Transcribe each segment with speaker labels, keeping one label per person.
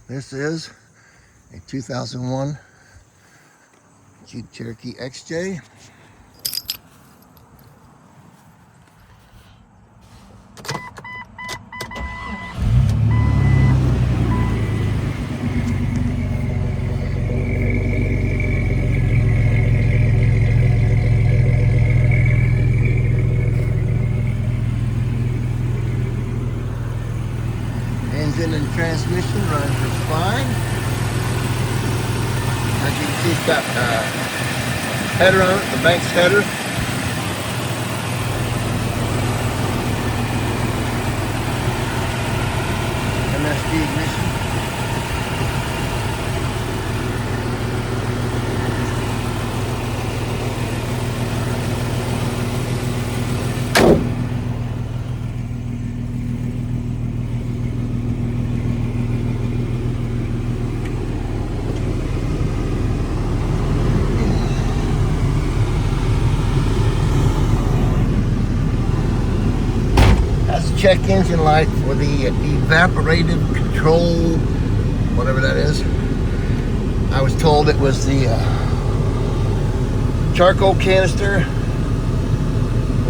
Speaker 1: This is a 2001 Jeep Cherokee XJ. Engine and transmission run just fine. As you can see, it's got header on it, the Banks header. MSD ignition. Check engine light for the evaporative control, whatever that is. I was told it was the charcoal canister,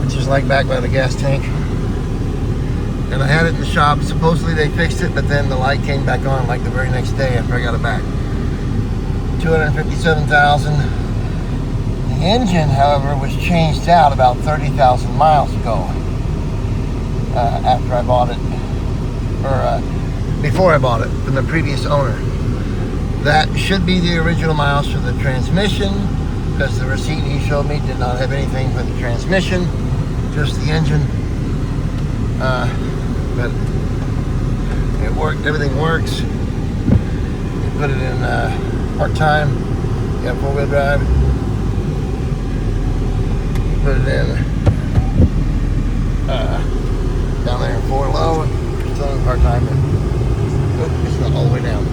Speaker 1: which is like back by the gas tank. And I had it in the shop. Supposedly they fixed it, but then the light came back on like the very next day after I got it back. 257,000. The engine, however, was changed out about 30,000 miles ago. After I bought it, or before I bought it from the previous owner. That should be the original miles for the transmission, because the receipt he showed me did not have anything for the transmission, just the engine. But it worked, everything works. You put it in part-time, you have four-wheel drive. You put it in down there in 4 low, still in part-time. Oh, it's not all the way down.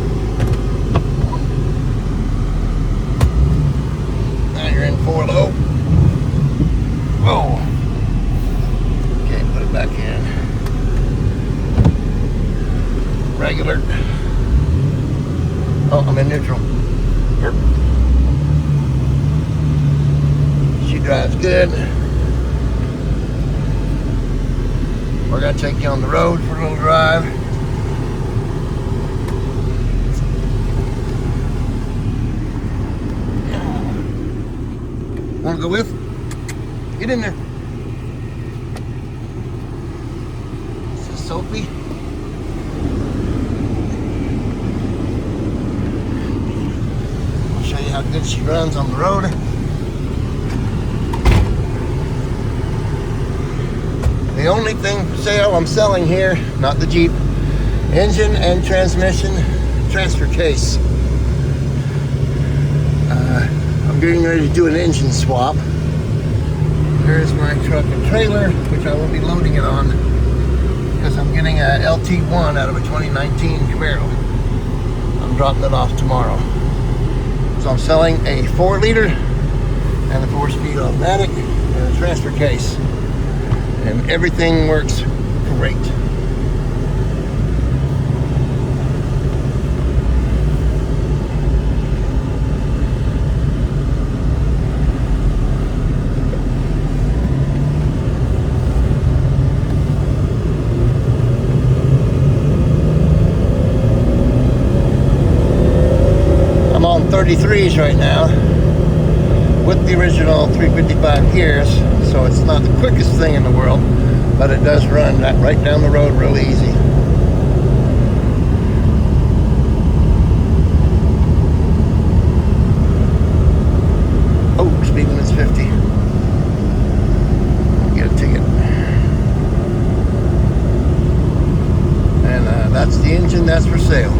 Speaker 1: Now you're in 4 low. Whoa. Okay, put it back in. Regular. Oh, I'm in neutral. She drives good. We're going to take you on the road for a little drive. Want to go with? Get in there. This is Sophie. I'll show you how good she runs on the road. The only thing for sale I'm selling here, not the Jeep, engine and transmission transfer case. I'm getting ready to do an engine swap. Here's my truck and trailer, which I will be loading it on, because I'm getting a LT1 out of a 2019 Camaro. I'm dropping it off tomorrow. So I'm selling a 4-liter and a 4-speed automatic and a transfer case. And everything works great. I'm on 33s right now with the original 355 gears, so it's not the quickest thing in the world, but it does run right down the road real easy. Oh, speed limit's 50. Get a ticket. And that's the engine, that's for sale.